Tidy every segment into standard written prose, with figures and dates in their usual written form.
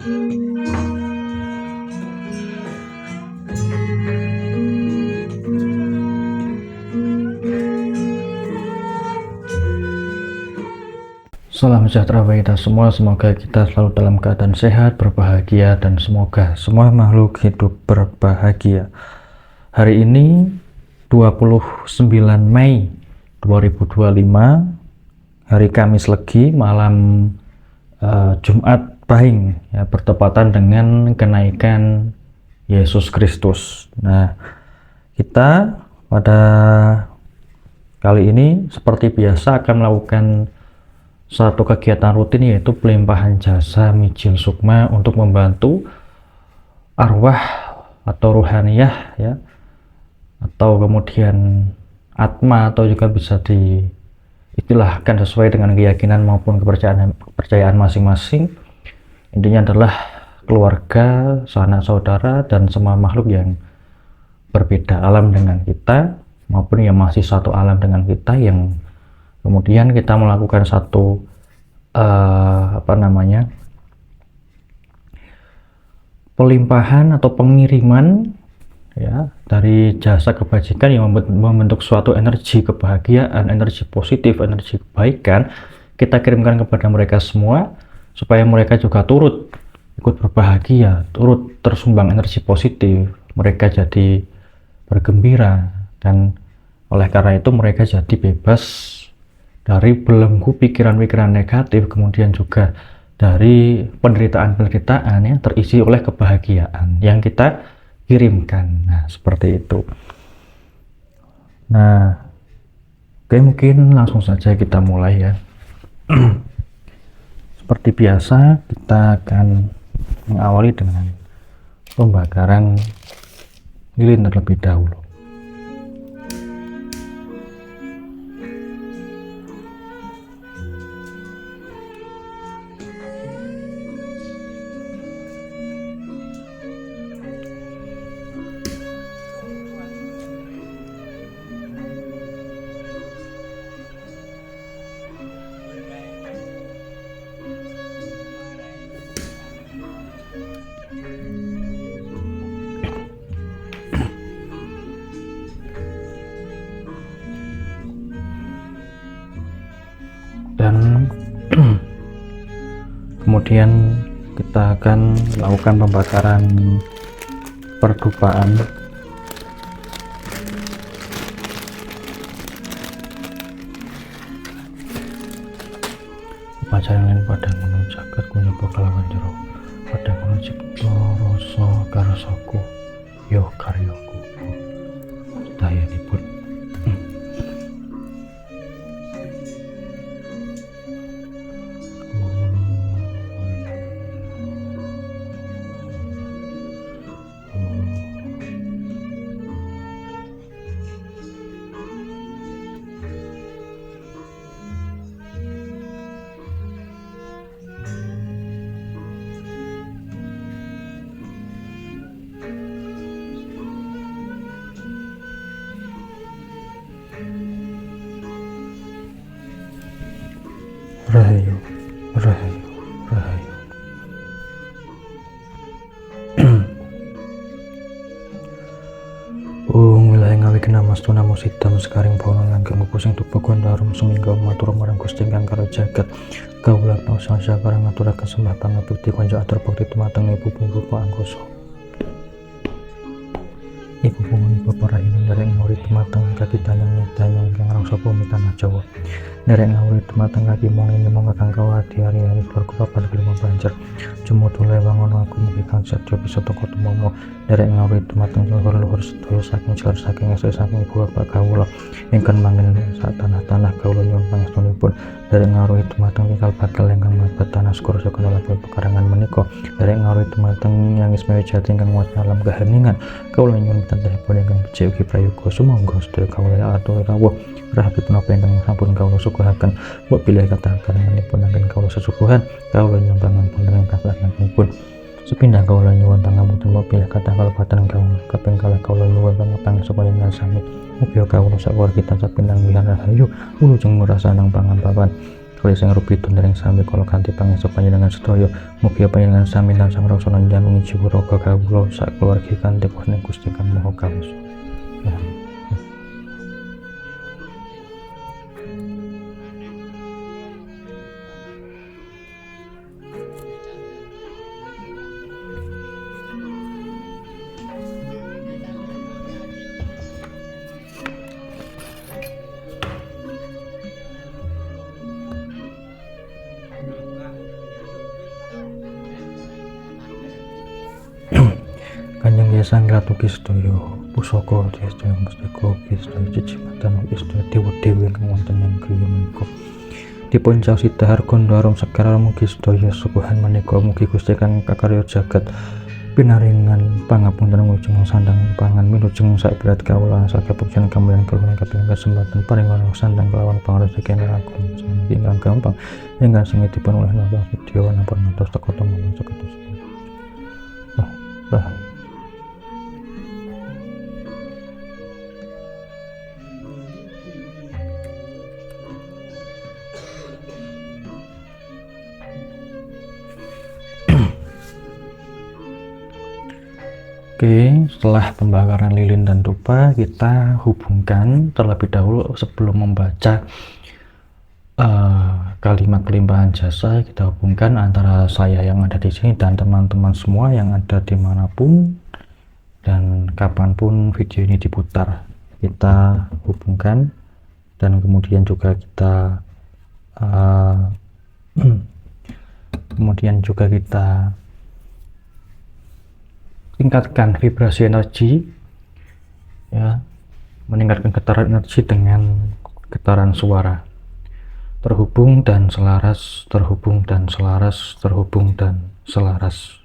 Salam sejahtera bagi kita semua, semoga kita selalu dalam keadaan sehat, berbahagia, dan semoga semua makhluk hidup berbahagia. Hari ini 29 Mei 2025, hari Kamis Legi, malam Jumat Pahing, ya, bertepatan dengan kenaikan Yesus Kristus. Nah, kita pada kali ini seperti biasa akan melakukan satu kegiatan rutin, yaitu pelimpahan jasa mijil sukma untuk membantu arwah atau ruhaniyah, ya, atau kemudian atma, atau juga bisa diistilahkan sesuai dengan keyakinan maupun kepercayaan masing-masing. Intinya adalah keluarga, sanak saudara, dan semua makhluk yang berbeda alam dengan kita maupun yang masih satu alam dengan kita, yang kemudian kita melakukan satu pelimpahan atau pengiriman, ya, dari jasa kebajikan yang membentuk suatu energi kebahagiaan, energi positif, energi kebaikan. Kita kirimkan kepada mereka semua supaya mereka juga turut ikut berbahagia, turut tersumbang energi positif, mereka jadi bergembira, dan oleh karena itu mereka jadi bebas dari belenggu pikiran-pikiran negatif, kemudian juga dari penderitaan-penderitaan yang terisi oleh kebahagiaan yang kita kirimkan. Nah, seperti itu. Nah, oke, mungkin langsung saja kita mulai, ya. Seperti biasa, kita akan mengawali dengan pembakaran lilin terlebih dahulu. Dan kemudian kita akan melakukan pembakaran perdupaan. Upacara lain pada gunung jagat kunyoba kalawan jero pada gunung cipto rasa karasaku yo karyaku dayanipun. Rahayu, rahayu, rahayu. Wilayah ngawi kenamas tu namo sitam sekaring paunan langgeng pusing tubuh kondarum seminggu matur marang Gusti kang karo jagat kawula nausang sabarang ngaturaken sembah pangabekti konco atur bakti tumateng ibu bapa angkosa. Iku punguni bapa rahina derek ngawuri tumateng kaki danyang kang rangsa bumi tanah Jawa. Derek ngawuri tumateng kaki mong ini mong kakang kawadi hari-hari keluarga papan kelima banjar. Jumudule wangono aku mugi kang sadya bisa teko tumomo. Derek ngawuri tumateng luhur sedaya saking jelar saking esuk saking ibu bapak kawula ingkang manggen sak tanah-tanah kawula nyuwun pangestunipun. Derek ngawuri tumateng tikal bakal ingkang mlebet tanah skor sakala laku pekarangan menika. Derek ngawuri tumateng yang ismewe jati ingkang wonten alam keheningan kawula nyuwun tandhipun ingkang becik ugi prayoga sumangga sedaya kawula atur rawuh rahapi punapa ingkang sampun kawula suguhaken mbok bilih kathah karenganipun anggen kawula sesuguhan kawula nyuwun pangapunten ingkang kasalanipun sepindah kawula nyuwun pangapunten mbok bilih kathah kalebatan kawula kaping kalih kawula nyuwun pangapunten supaya sami mugi kawula sakuwargi tansah pindang wihan rahayu wilujeng murasanang pangampapan Sore sing rubidun dereng sami kala kanthi pangestu panjenengan sedaya mugi panjenengan sami tansah ngrasa njanungi jiwa raga kawula sak keluargi kanthi kusne Gusti Kang Maha Kawasa. Kanjeng Sang Ratu Kistaya pusaka Kistaya Mustika Kistaya Cicimatan Kistaya dewa-dewi ingkang wonten ing griya menika dipun caos Sidhahar Gondarum Sekar mugi sedaya suguhan menika mugi Gusti Kang kakarya jagat pinaringan pangapunten wilujeng sandang pangan wilujeng saberat kawula sakepekjen kamulyan kawula kaping kesempatan paringono sandang kelawan pangrejeki agung ingkang gampang ingkang sengitipun oleh napa sedya napa ngantos teka temu seketus. Oke, setelah pembakaran lilin dan dupa, kita hubungkan terlebih dahulu sebelum membaca kalimat pelimpahan jasa. Kita hubungkan antara saya yang ada di sini dan teman-teman semua yang ada dimanapun dan kapanpun video ini diputar. Kita hubungkan dan kemudian juga kita tingkatkan vibrasi energi, ya, meningkatkan getaran energi dengan getaran suara, terhubung dan selaras, terhubung dan selaras, terhubung dan selaras.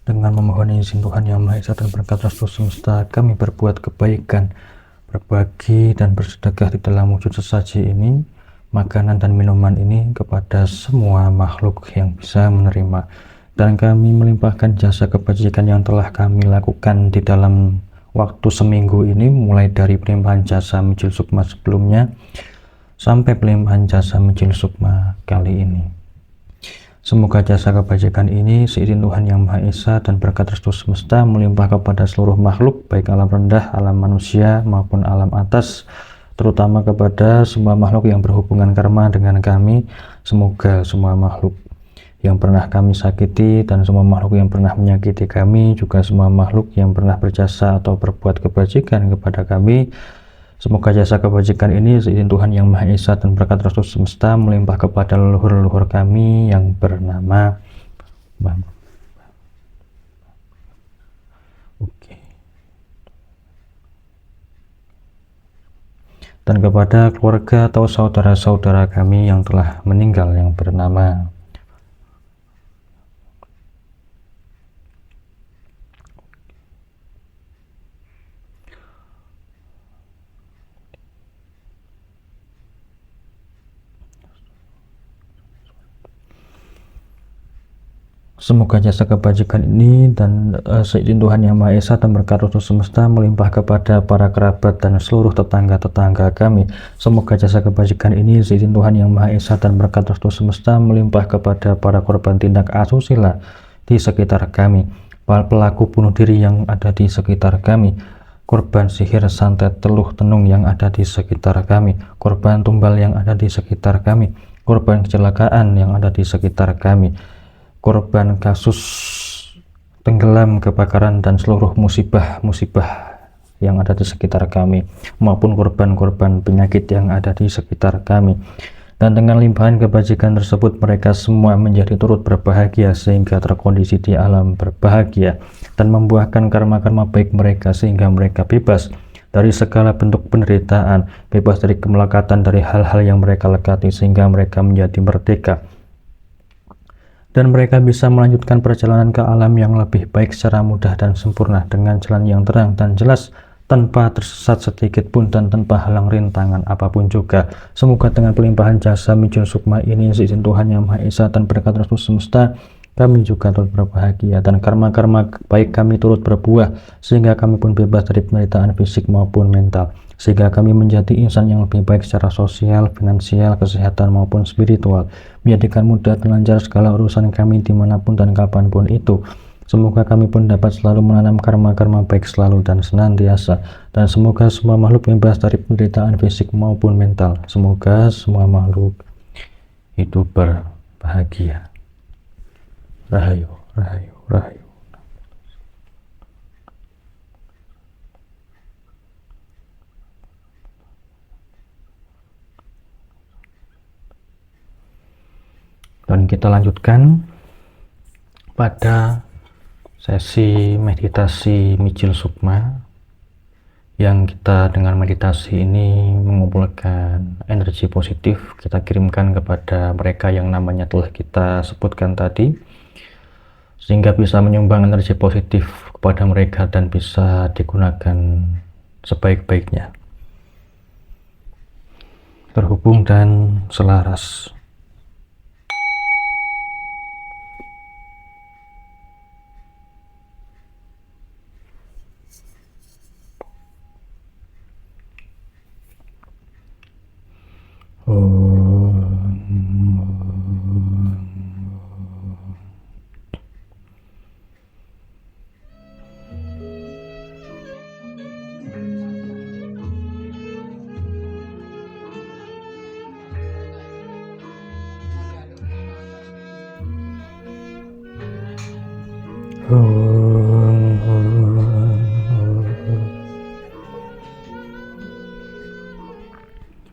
Dengan memohon izin Tuhan Yang Maha Esa dan berkat restu semesta, kami berbuat kebaikan, berbagi dan bersedekah di dalam wujud sesaji ini, makanan dan minuman ini kepada semua makhluk yang bisa menerima, dan kami melimpahkan jasa kebajikan yang telah kami lakukan di dalam waktu seminggu ini, mulai dari pelimpahan jasa Mijil Sukma sebelumnya sampai pelimpahan jasa Mijil Sukma kali ini. Semoga jasa kebajikan ini seizin Tuhan Yang Maha Esa dan berkat restu semesta melimpah kepada seluruh makhluk, baik alam rendah, alam manusia maupun alam atas, terutama kepada semua makhluk yang berhubungan karma dengan kami. Semoga semua makhluk yang pernah kami sakiti dan semua makhluk yang pernah menyakiti kami, juga semua makhluk yang pernah berjasa atau berbuat kebajikan kepada kami, semoga jasa kebajikan ini seizin Tuhan Yang Maha Esa dan berkat restu semesta melimpah kepada leluhur-leluhur kami yang bernama dan kepada keluarga atau saudara-saudara kami yang telah meninggal yang bernama semoga jasa kebajikan ini dan seizin Tuhan Yang Maha Esa dan berkat restu semesta melimpah kepada para kerabat dan seluruh tetangga-tetangga kami. Semoga jasa kebajikan ini seizin Tuhan Yang Maha Esa dan berkat restu semesta melimpah kepada para korban tindak asusila di sekitar kami, pelaku bunuh diri yang ada di sekitar kami, korban sihir santet teluh tenung yang ada di sekitar kami, korban tumbal yang ada di sekitar kami, korban kecelakaan yang ada di sekitar kami, korban kasus tenggelam, kebakaran, dan seluruh musibah-musibah yang ada di sekitar kami, maupun korban-korban penyakit yang ada di sekitar kami. Dan dengan limpahan kebajikan tersebut, mereka semua menjadi turut berbahagia sehingga terkondisi di alam berbahagia dan membuahkan karma-karma baik mereka sehingga mereka bebas dari segala bentuk penderitaan, bebas dari kemelekatan dari hal-hal yang mereka lekati sehingga mereka menjadi merdeka. Dan mereka bisa melanjutkan perjalanan ke alam yang lebih baik secara mudah dan sempurna dengan jalan yang terang dan jelas tanpa tersesat sedikit pun dan tanpa halang rintangan apapun juga. Semoga dengan pelimpahan jasa Mijil Sukma ini, izin Tuhan Yang Maha Esa dan berkat Restu Semesta, kami juga turut berbahagia dan karma-karma baik kami turut berbuah, sehingga kami pun bebas dari penderitaan fisik maupun mental, sehingga kami menjadi insan yang lebih baik secara sosial, finansial, kesehatan maupun spiritual, menjadikan mudah dan lancar segala urusan kami dimanapun dan kapanpun itu. Semoga kami pun dapat selalu menanam karma-karma baik selalu dan senantiasa, dan semoga semua makhluk bebas dari penderitaan fisik maupun mental. Semoga semua makhluk hidup berbahagia. Rahayu, rahayu, rahayu. Dan kita lanjutkan pada sesi meditasi Mijil Sukma, yang kita dengan meditasi ini mengumpulkan energi positif, kita kirimkan kepada mereka yang namanya telah kita sebutkan tadi, sehingga bisa menyumbang energi positif kepada mereka dan bisa digunakan sebaik-baiknya, terhubung dan selaras.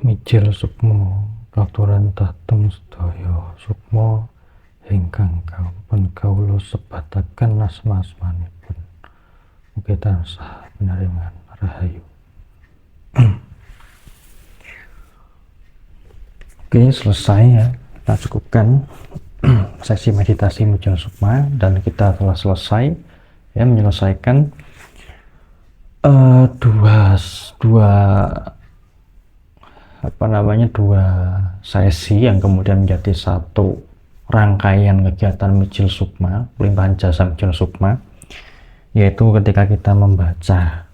Mijil Sukma katuran tatung sedaya sukma ingkang kapunten kawula sebataken asma-asmanipun mugi tansah pinaringan rahayu. Oke, selesai ya, kita cukupkan sesi meditasi Mijil Sukma, dan kita telah selesai ya menyelesaikan dua sesi yang kemudian menjadi satu rangkaian kegiatan Mijil Sukma, pelimpahan jasa Mijil Sukma, yaitu ketika kita membaca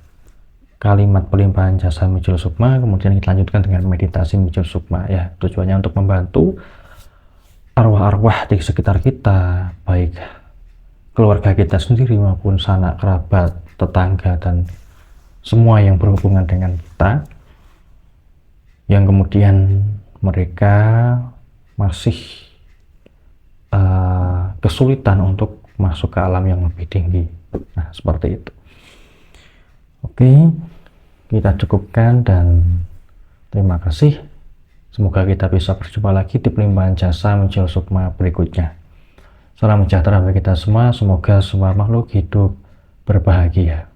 kalimat pelimpahan jasa Mijil Sukma, kemudian kita lanjutkan dengan meditasi Mijil Sukma ya, tujuannya untuk membantu arwah-arwah di sekitar kita, baik keluarga kita sendiri maupun sanak kerabat, tetangga, dan semua yang berhubungan dengan kita, yang kemudian mereka masih kesulitan untuk masuk ke alam yang lebih tinggi. Nah, seperti itu. Oke, kita cukupkan dan terima kasih. Semoga kita bisa berjumpa lagi di pelimpahan jasa Mijil Sukma berikutnya. Salam sejahtera bagi kita semua. Semoga semua makhluk hidup berbahagia.